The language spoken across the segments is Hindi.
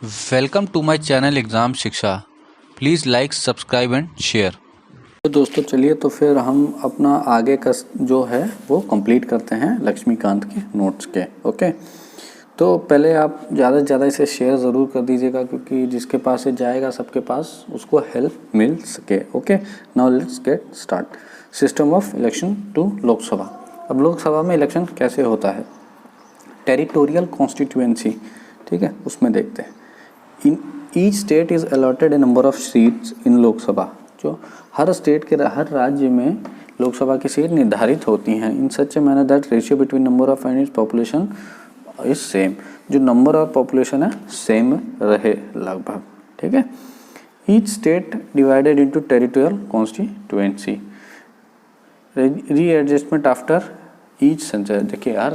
Welcome to my channel exam Shiksha. Please like subscribe and share. तो दोस्तों चलिए तो फिर हम अपना आगे का जो है वो कंप्लीट करते हैं लक्ष्मीकांत के नोट्स के। ओके, तो पहले आप ज़्यादा से ज़्यादा इसे शेयर ज़रूर कर दीजिएगा क्योंकि जिसके पास ये जाएगा सबके पास उसको हेल्प मिल सके। Okay, now let's get start. System of election to Lok Sabha. अब लोकसभा में इलेक्शन कैसे होता है? टेरिटोरियल कॉन्स्टिट्यूएंसी, ठीक है, उसमें देखते हैं। In each state is allotted A number of seats in Lok Sabha. जो हर स्टेट के हर राज्य में लोकसभा की सीट निर्धारित होती हैं in such a manner that ratio between number of and its population is same. जो नंबर और पॉपुलेशन है सेम रहे लगभग, ठीक है। Each state divided into territorial constituency. Readjustment after each census. देखिए हर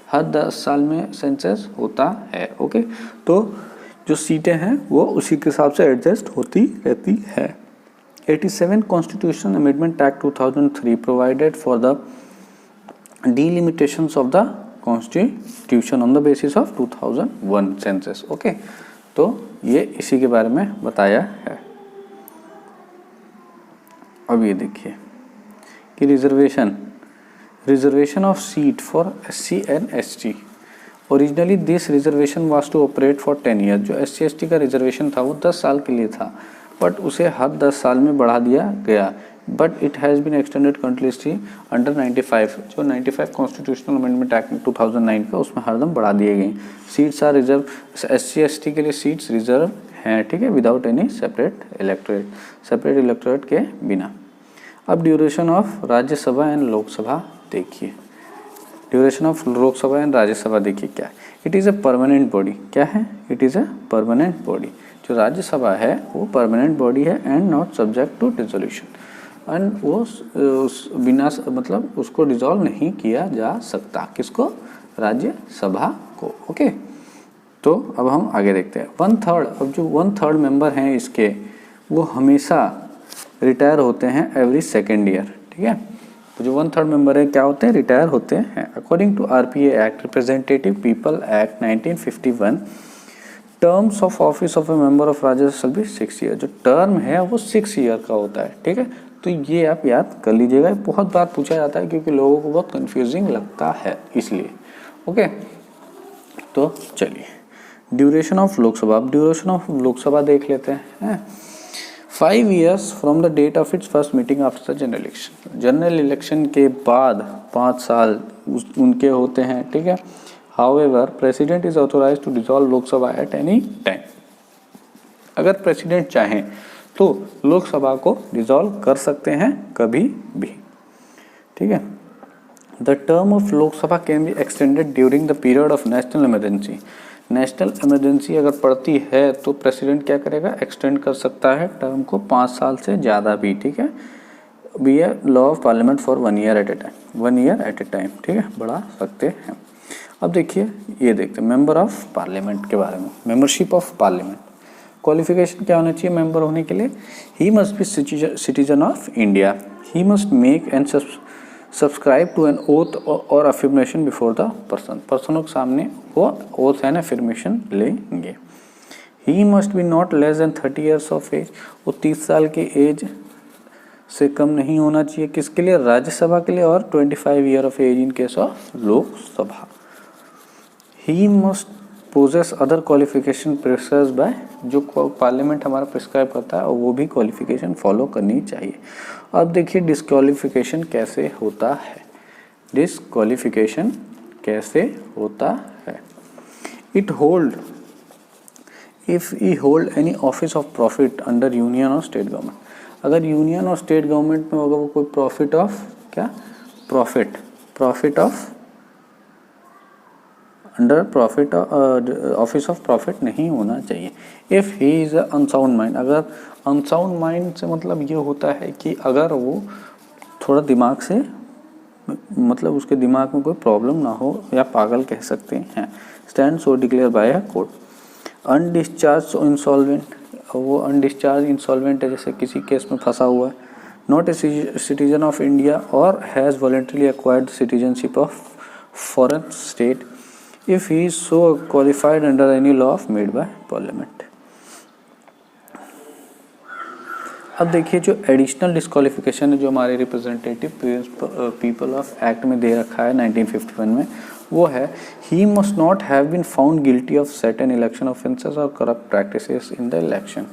हर 10 साल में सेंसस होता है। ओके, तो जो सीटें हैं वो उसी के हिसाब से एडजस्ट होती रहती है। 87 constitution amendment act 2003 provided for the delimitations of the constitution on the basis of 2001 census. Okay, तो ये इसी के बारे में बताया है। अब ये देखिए कि reservation of seat for SC and ST। Originally this reservation was to operate for 10 year. जो SC ST का रिजर्वेशन था वो 10 साल के लिए था, बट उसे हर 10 साल में बढ़ा दिया गया। But it has been extended continuously under 95। जो 95 कॉन्स्टिट्यूशनल अमेंडमेंट एक्ट 2009 का, उसमें हरदम बढ़ा दिए गए। Seats are reserve, SC ST के लिए सीट्स रिजर्व हैं, ठीक है, विदाउट एनी सेपरेट इलेक्टोरेट के बिना। अब duration of Rajya Sabha and Lok Sabha देखिए। Duration of Lok Sabha and Rajya Sabha देखिए क्या है। It is a permanent body. क्या है? It is a permanent body. जो राज्यसभा है वो परमानेंट बॉडी है and not subject to dissolution. And वो बिना मतलब उसको डिसॉल्व नहीं किया जा सकता। किसको? राज्यसभा को। ओके, तो अब हम आगे देखते हैं। 1/3। अब जो 1/3 मेंबर हैं इसके वो हमेशा रिटायर होते हैं एवरी सेकेंड ईयर, ठीक है। तो जो 1/3 मेंबर है क्या होते हैं? रिटायर होते हैं। According to RPA act, representative people act 1951, terms of office of a member of Rajya Sabha shall be 6 year. जो टर्म है वो 6 ईयर का होता है, ठीक है। तो ये आप याद कर लीजिएगा, बहुत बार पूछा जाता है क्योंकि लोगों को बहुत कंफ्यूजिंग लगता है इसलिए। ओके, तो चलिए ड्यूरेशन ऑफ लोकसभा। अब ड्यूरेशन ऑफ लोकसभा देख लेते हैं। 5 years from the date of its first meeting after general election. General election के बाद 5 साल उनके होते हैं, ठीक है। However president is authorise to dissolve Lok Sabha at any time. अगर प्रेसिडेंट चाहें तो लोकसभा को डिसॉल्व कर सकते हैं कभी भी, ठीक है। The term of Lok Sabha can be extended during the period of national emergency. National emergency अगर पड़ती है तो प्रेसिडेंट क्या करेगा? एक्सटेंड कर सकता है टर्म को 5 साल से ज़्यादा भी, ठीक है। Be a law of parliament for 1 year at a time, ठीक है, बढ़ा सकते हैं। अब देखिए ये देखते हैं मेंबर ऑफ पार्लियामेंट के बारे में। मेंबरशिप ऑफ पार्लियामेंट, क्वालिफिकेशन क्या होना चाहिए मेंबर होने के लिए? He must be citizen of India. He must make and subscribe to an oath or affirmation before the पर्सनों के सामने वो ओथ एंड अफर्मेशन लेंगे। He must be not less than 30 years of age. वो 30 साल के एज से कम नहीं होना चाहिए। किसके लिए? राज्यसभा के लिए। और 25 year of age in case of Lok Sabha. He must possess other qualification prescribed by. जो पार्लियामेंट हमारा प्रिस्क्राइब करता है और वो भी क्वालिफिकेशन फॉलो करनी चाहिए। अब देखिए डिस्क्वालिफिकेशन कैसे होता है। डिस्क्वालिफिकेशन कैसे होता है? It hold if E hold any office of profit under union और स्टेट गवर्नमेंट। अगर यूनियन और स्टेट गवर्नमेंट में होगा वो कोई प्रॉफिट ऑफ क्या? Profit of under profit office of profit नहीं होना चाहिए। If he is a unsound mind. अगर अनसाउंड माइंड से मतलब ये होता है कि अगर वो थोड़ा दिमाग से मतलब उसके दिमाग में कोई प्रॉब्लम ना हो या पागल कह सकते हैं। Stand so declare by a court. Undischarged insolvent, वो अनडिस्चार्ज इंसॉल्वेंट है, जैसे किसी केस में फंसा हुआ है। Not a citizen of India और has voluntarily acquired citizenship of foreign state. if he is so qualified under any law made by parliament। अब देखिए जो एडिशनल डिस्क्वालिफिकेशन है जो हमारे रिप्रेजेंटेटिव पीपल ऑफ एक्ट में दे रखा है 1951 में, वो है he must not have been found guilty of certain election offences और corrupt practices in the election.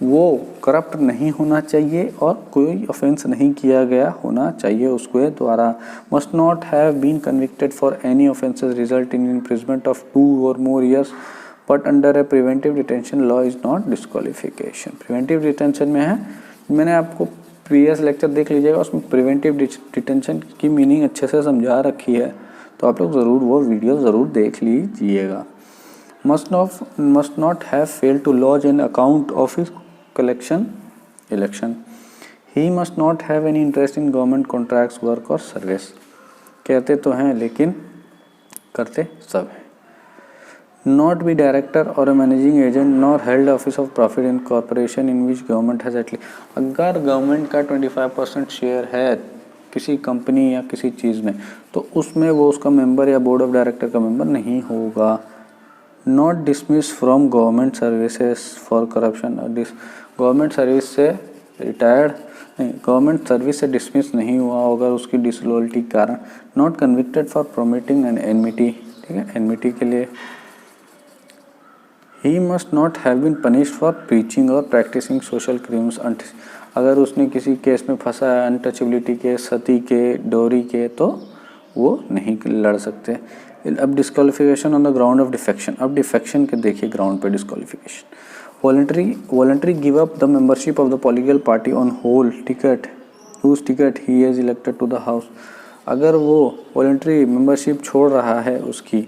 वो करप्ट नहीं होना चाहिए और कोई ऑफेंस नहीं किया गया होना चाहिए उसके द्वारा। Must not have been convicted for any offences result in imprisonment of 2 or more years but under a preventive detention law is not disqualification. Preventive detention में है, मैंने आपको प्रीवियस लेक्चर देख लीजिएगा, उसमें प्रिवेंटिव डिटेंशन की मीनिंग अच्छे से समझा रखी है, तो आप लोग ज़रूर वो वीडियो ज़रूर देख लीजिएगा। Must not have failed to lodge an account of his collection election. He must not have any interest in government contracts work or service. कहते तो हैं लेकिन करते सब हैं। Not be director or a managing agent nor held office of profit in corporation in which government has at least। अगर गवर्नमेंट का 25% शेयर है किसी कंपनी या किसी चीज़ में, तो उसमें वो उसका मेंबर या बोर्ड ऑफ डायरेक्टर का मेंबर नहीं होगा। Not dismiss from government services for corruption. Government service से रिटायर्ड नहीं, गवर्नमेंट सर्विस से डिसमिस नहीं हुआ अगर उसकी डिसलॉयल्टी के कारण। Not convicted for promoting and enmity, ठीक है, एनमिटी के लिए। He must not have been punished for preaching और प्रैक्टिसिंग सोशल क्राइम्स। अगर उसने किसी केस में फंसा है, अनटचेबिलिटी के, सती के, डोरी के, तो वो नहीं लड़ सकते। अब disqualification on the ground of defection. अब डिफेक्शन के देखिए ग्राउंड पे disqualification. Voluntary give up the membership of the political party on whole ticket whose ticket he is elected to the house. अगर वो वॉलंटरी मेंबरशिप छोड़ रहा है उसकी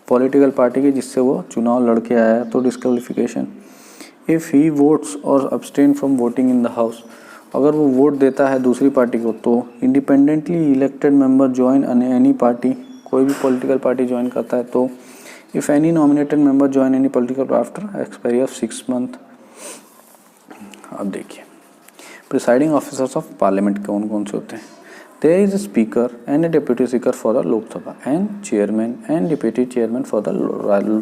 पॉलिटिकल पार्टी की जिससे वो चुनाव लड़के आया, तो डिस्क्वालिफिकेशन। इफ़ ही वोट्स और abstain from voting in the house. अगर वो वोट देता है दूसरी पार्टी को, तो independently elected member join any party, कोई भी पॉलिटिकल पार्टी ज्वाइन करता है तो। If any nominated member join any political after expiry of 6 month. अब देखिए प्रिसाइडिंग ऑफिसर्स ऑफ पार्लियामेंट कौन कौन से होते हैं। There is a speaker and a deputy speaker for the Lok Sabha and chairman and deputy chairman for the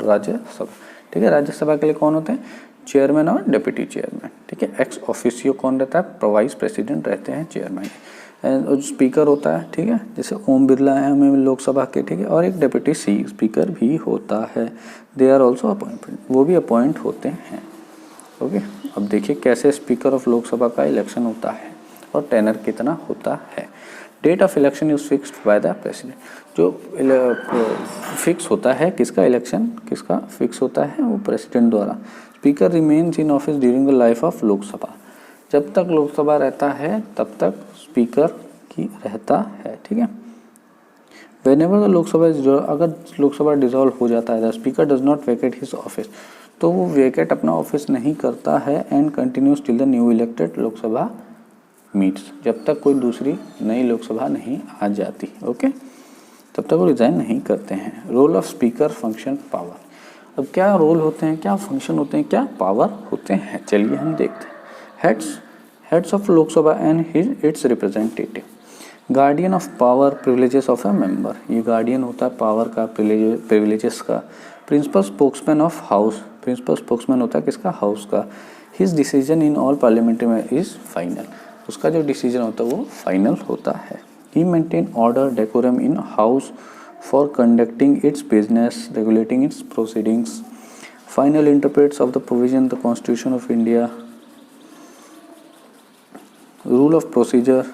राज्य सभा। ठीक है, राज्यसभा के लिए कौन होते हैं, चेयरमैन और डेप्यूटी चेयरमैन। ठीक है, एक्स ऑफिसियो कौन रहता है, वाइस प्रेसिडेंट रहते हैं चेयरमैन। एंड स्पीकर होता है, ठीक है, जैसे ओम बिरला है हमें लोकसभा के, ठीक है, और एक डेप्यूटी स्पीकर भी होता है। दे आर ऑल्सो अपॉइंटेड, वो भी अपॉइंट होते हैं। ओके, अब देखिए कैसे स्पीकर ऑफ लोकसभा का इलेक्शन होता है और टेनर कितना होता है। Date of election is fixed by the president. जो फिक्स होता है किसका, इलेक्शन किसका फिक्स होता है, वो प्रेसिडेंट द्वारा। Speaker remains in office during the life of Lok Sabha. जब तक लोकसभा रहता है तब तक स्पीकर की रहता है। ठीक है, व्हेनेवर द लोकसभा इज, अगर लोकसभा डिसॉल्व हो जाता है, the speaker does not vacate his office, तो वो वेकेट अपना ऑफिस नहीं करता है and continues till the new elected Lok Sabha meets. जब तक कोई दूसरी नई लोकसभा नहीं आ जाती, ओके, तब तक वो रिजाइन नहीं करते हैं। Role of speaker, function, power. अब क्या रोल होते हैं, क्या फंक्शन होते हैं, क्या पावर होते हैं, चलिए हम देखते हैं। Heads of Lok Sabha and its representative. Guardian of power, privileges of a member. ये गार्डियन होता है पावर का, प्रिविलेजेस का। Principal spokesman of house. Principal spokesman होता है किसका, हाउस का। His decision in all parliamentary is final. उसका जो डिसीजन होता है वो फाइनल होता है। He maintain order, decorum in house for conducting its business, regulating its proceedings. Final interprets of the provision the constitution of India. Rule of procedure.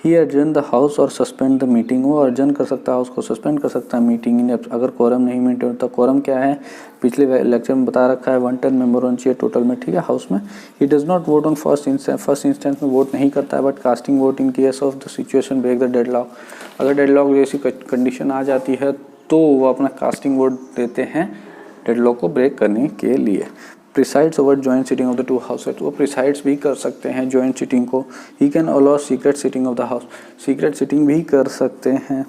He adjourn the house or suspend the meeting. वो अर्जन कर सकता है, हाउस को सस्पेंड कर सकता है मीटिंग अगर कोरम नहीं मेंटेन होता। कोरम क्या है, पिछले लेक्चर में बता रखा है, 110 मेंबर होना चाहिए टोटल में, ठीक है, हाउस में। He does not vote on first instance में वोट नहीं करता है, but casting vote in case of the situation break the deadlock. अगर डेडलॉक जैसी कंडीशन आ जाती है तो वो अपना कास्टिंग वोट देते हैं डेडलॉक को ब्रेक करने के लिए। Presides over joint sitting of the two houses. वो प्रिसाइड्स भी कर सकते हैं जॉइंट सिटिंग को। He can allow secret sitting of the house. Secret sitting भी कर सकते हैं।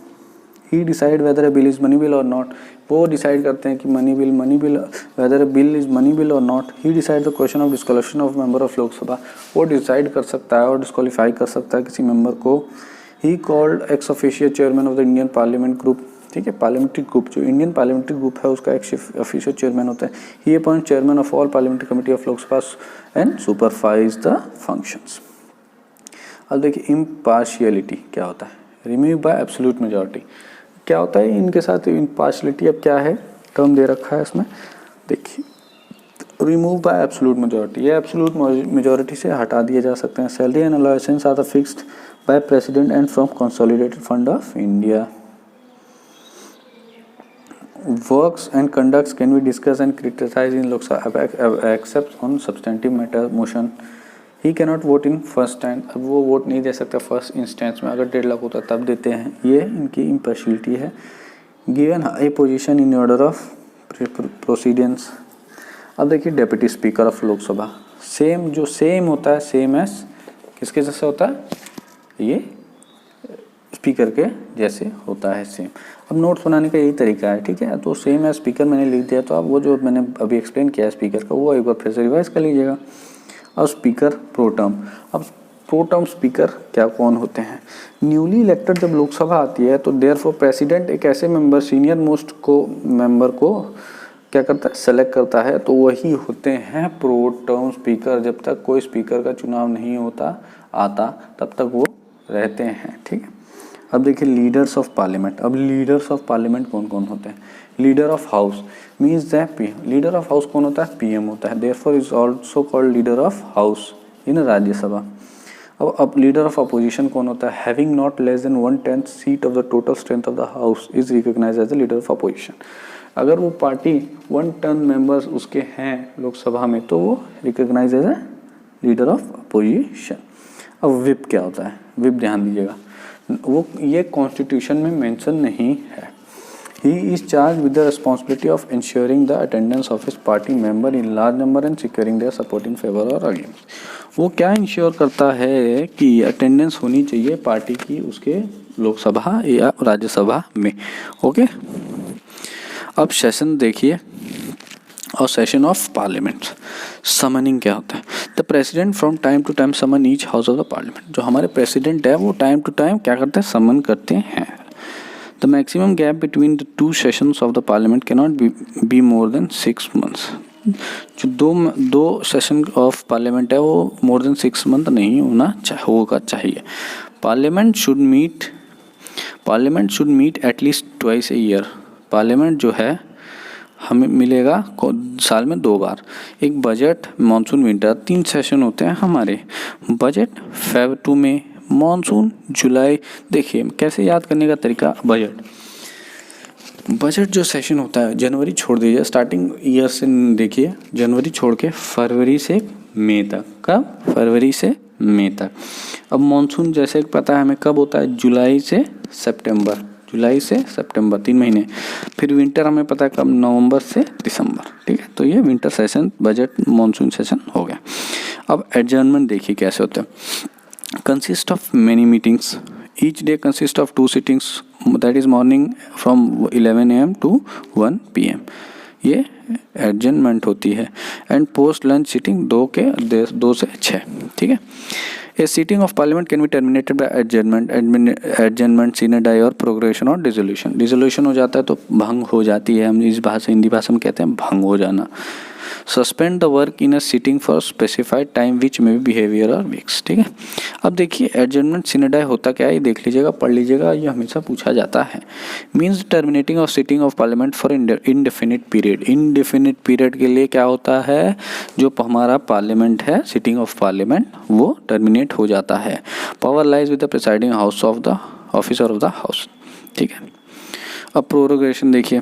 He decide whether a bill is money bill और नॉट। वो डिसाइड करते हैं कि money bill whether a bill is money bill और not. He decide the question of disqualification of member of Lok Sabha. वो डिसाइड कर सकता है और डिस्क्वालीफाई कर सकता है किसी मेंबर को। He called ex official chairman of the Indian parliament group. ठीक है। पार्लियामेंट्री ग्रुप, जो इंडियन पार्लियामेंट्री ग्रुप है उसका एक ऑफिशियल चेयरमैन होता है। He appoint chairman of all parliamentary committee of Lok Sabha and supervise the functions. अब देखिए इम्पार्शियलिटी क्या होता है, रिमूव बाय एब्सोल्यूट मेजॉरिटी क्या होता है इनके साथ। इम्पार्शियलिटी अब क्या है, टर्म दे रखा है इसमें, देखिए रिमूव बाय एब्सोल्यूट मेजॉरिटी, ये एब्सोल्यूट मेजॉरिटी से हटा दिए जा सकते हैं। Salary and allowances are fixed by president and from consolidated fund of India. Works and conducts can be discuss and criticise in Lok Sabha except on substantive matter motion. He cannot vote in first time, अब वो वोट नहीं दे सकता फर्स्ट इंस्टेंस में, अगर 1.5 लाख होता तब देते हैं। ये इनकी इम्पार्शियलिटी है। Given high position in order of precedence. अब देखिए deputy speaker of Lok Sabha, same जो सेम होता है, सेम एज किसके जैसे होता है, ये स्पीकर के जैसे होता है सेम। अब नोट्स बनाने का यही तरीका है, ठीक है। तो सेम एज स्पीकर मैंने लिख दिया, तो आप वो जो मैंने अभी एक्सप्लेन किया है स्पीकर का, वो एक बार फिर से रिवाइज कर लीजिएगा। अब स्पीकर प्रो टर्म, अब प्रो टर्म स्पीकर क्या कौन होते हैं, न्यूली इलेक्टेड जब लोकसभा आती है तो देयरफॉर प्रेसिडेंट एक ऐसे मेंबर सीनियर मोस्ट को मेंबर को क्या करता है, सेलेक्ट करता है, तो वही होते हैं प्रो टर्म स्पीकर। जब तक कोई स्पीकर का चुनाव नहीं होता आता तब तक वो रहते हैं, ठीक है। अब देखिए लीडर्स ऑफ पार्लियामेंट, अब लीडर्स ऑफ पार्लियामेंट कौन कौन होते हैं। Leader of house means that PM, leader of house कौन होता है, पीएम होता है, therefore is also called leader of house in Rajya Sabha. अब लीडर ऑफ अपोजिशन कौन होता है, having not less than 1/10 seat of the total strength of the house is recognised as the leader of opposition. अगर वो पार्टी 1/10 मेंबर्स उसके हैं लोकसभा में तो वो recognise as a leader of opposition. अब विप क्या होता है, विप ध्यान दीजिएगा, वो ये कॉन्स्टिट्यूशन में मेंशन नहीं है। He is charge with the responsibility of ensuring the attendance of his party member in large number and securing their support in favour और अगेंस्ट। वो क्या इंश्योर करता है कि अटेंडेंस होनी चाहिए पार्टी की उसके लोकसभा या राज्यसभा में, ओके। अब सेशन देखिए, और सेशन ऑफ पार्लियामेंट। समनिंग क्या होता है, the president from time to time summon each house of the parliament. जो हमारे प्रेसिडेंट है वो टाइम टू टाइम क्या करते हैं, समन करते हैं। The maximum gap between the 2 sessions of the parliament can not be more than 6 months. जो दो सेशन ऑफ पार्लियामेंट है वो मोर देन 6 मंथ नहीं होगा चाहिए। Parliament should meet at least twice a year. Parliament जो है हमें मिलेगा साल में 2 बार, एक बजट, मानसून, विंटर, 3 सेशन होते हैं हमारे। बजट फेब 2 में, मानसून जुलाई। देखिए कैसे याद करने का तरीका, बजट जो सेशन होता है जनवरी छोड़ दीजिए, स्टार्टिंग ईयर से देखिए, जनवरी छोड़ के फरवरी से मई तक। कब, फरवरी से मई तक। अब मानसून जैसे पता है हमें कब होता है, जुलाई से सितंबर, 3 महीने। फिर विंटर हमें पता है कब, नवंबर से दिसंबर, ठीक है। तो ये winter session, budget, monsoon session हो गया। अब एडजर्नमेंट देखिए कैसे होता है, consist of many meetings, each day consist of 2 sittings, that is morning from 11 AM to 1 PM, ये एडजर्नमेंट होती है। एंड पोस्ट लंच सिटिंग 2 से 6, ठीक है। A sitting of parliament can be terminated by adjournment, sine die और prorogation और dissolution। Dissolution हो जाता है तो भंग हो जाती है, हम इस भाषा हिंदी भाषा में कहते हैं भंग हो जाना। Suspend the work in a sitting for specified time which may bee behaviour और वीक्स, ठीक है। अब देखिए एडजर्नमेंट सिने डाई होता क्या है, ये देख लीजिएगा, पढ़ लीजिएगा, ये हमेशा पूछा जाता है। Means terminating of sitting of parliament for indefinite period. Indefinite period के लिए क्या होता है, जो हमारा पार्लियामेंट है, सिटिंग ऑफ पार्लियामेंट, वो टर्मिनेट हो जाता है। Power lies with the presiding house of the officer of the house, ठीक है। अब प्रोरोगेशन देखिए,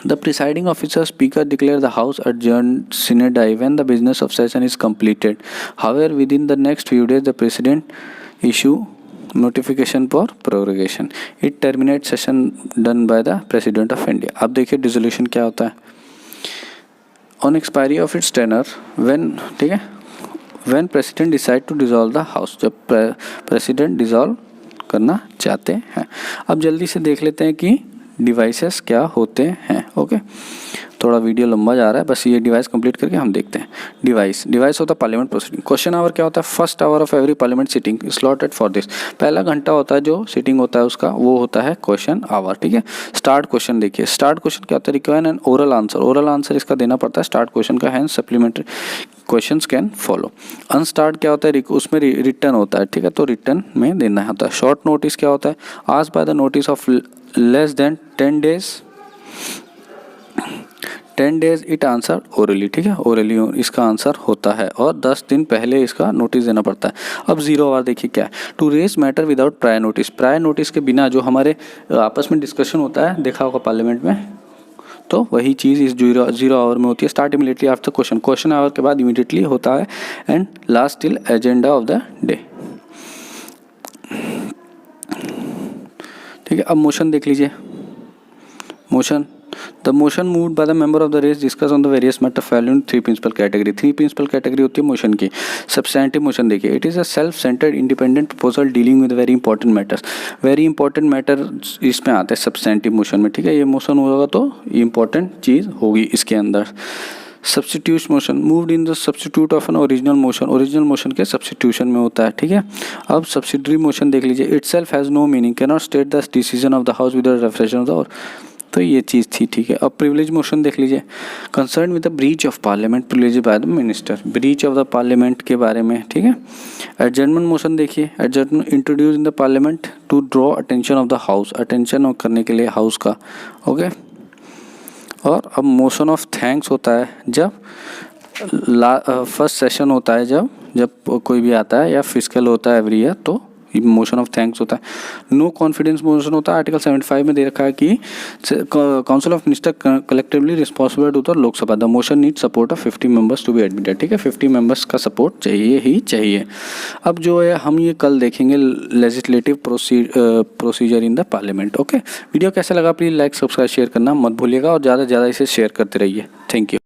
the presiding officer speaker declare the house adjourned sine die when the business of session is completed. However, within the next few days the president issue notification for prorogation. It terminates session done by the president of India. अब देखिए डिसोल्यूशन क्या होता है, on expiry of its tenure when, ठीक है, when president decide to dissolve the house, जब president dissolve करना चाहते हैं। अब जल्दी से देख लेते हैं कि डिवाइसेस क्या होते हैं, ओके। थोड़ा वीडियो लंबा जा रहा है, बस ये डिवाइस कंप्लीट करके हम देखते हैं। डिवाइस होता है पार्लियामेंट प्रोसीडिंग। क्वेश्चन आवर क्या होता है? First hour of every parliament sitting slotted for this. पहला घंटा होता है जो सिटिंग होता है उसका, वो होता है क्वेश्चन आवर, ठीक है। स्टार्ट क्वेश्चन देखिए, स्टार्ट क्वेश्चन क्या होता है? Require an oral answer. Oral answer इसका देना पड़ता है स्टार्ट क्वेश्चन का, hence supplementary questions can follow. Unstarred क्या होता है? उसमें रिटर्न होता है, ठीक है, तो रिटर्न में देना होता है। शॉर्ट नोटिस क्या होता है? आज by the notice of less than 10 days it answer orally, ठीक है, ओरली इसका आंसर होता है और 10 दिन पहले इसका नोटिस देना पड़ता है। अब 0 आवर देखिए क्या है? To raise matter without prior notice. Prior notice के बिना जो हमारे आपस में डिस्कशन होता है, देखा होगा पार्लियामेंट में, तो वही चीज़ इस 0 आवर में होती है। Start immediately after question hour के बाद इमीडिएटली होता है and last till agenda of the day, ठीक है। अब मोशन देख लीजिए। Motion, the motion moved by the member of the race discuss on the various matter fall in 3 principal category. 3 principal category होती है मोशन की। सब्सटेंटिव मोशन देखिए, it is a self centred independent proposal dealing with very important matters. Very important matter इसमें आते हैं सब्सटेंटिव मोशन में, ठीक है। ये मोशन होगा तो इंपॉर्टेंट चीज़ होगी इसके अंदर। Substitute motion moved in the substitute of an original motion. Original motion के सब्स्टिट्यूशन में होता है, ठीक है। अब सब्सिडरी मोशन देख लीजिए, itself has no meaning, can not state the decision of the house with reference of the, और तो ये चीज़ थी, ठीक है। अब प्रिविलेज मोशन देख लीजिए, concern with the breach of parliament privilege by the minister. Breach of the parliament के बारे में, ठीक है। एडजर्नमेंट मोशन देखिए, adjournment introduce in the parliament to draw attention of the house, attention करने के लिए हाउस का, ओके। और अब मोशन ऑफ थैंक्स होता है जब फर्स्ट सेशन होता है, जब कोई भी आता है, या फिजिकल होता है एवरी ईयर, तो मोशन ऑफ थैंक्स होता है। नो कॉन्फिडेंस मोशन होता है। आर्टिकल 75 में दे रखा है कि council of minister collectively responsible to the Lok Sabha. The motion need support of 50 members to be admitted, ठीक है। 50 मेंबर्स का सपोर्ट चाहिए ही चाहिए। अब जो है हम ये कल देखेंगे legislative procedure in the parliament, okay. Video कैसा लगा प्लीज़ लाइक सब्सक्राइब शेयर करना मत भूलिएगा और ज़्यादा से ज़्यादा इसे शेयर करते रहिए। Thank you.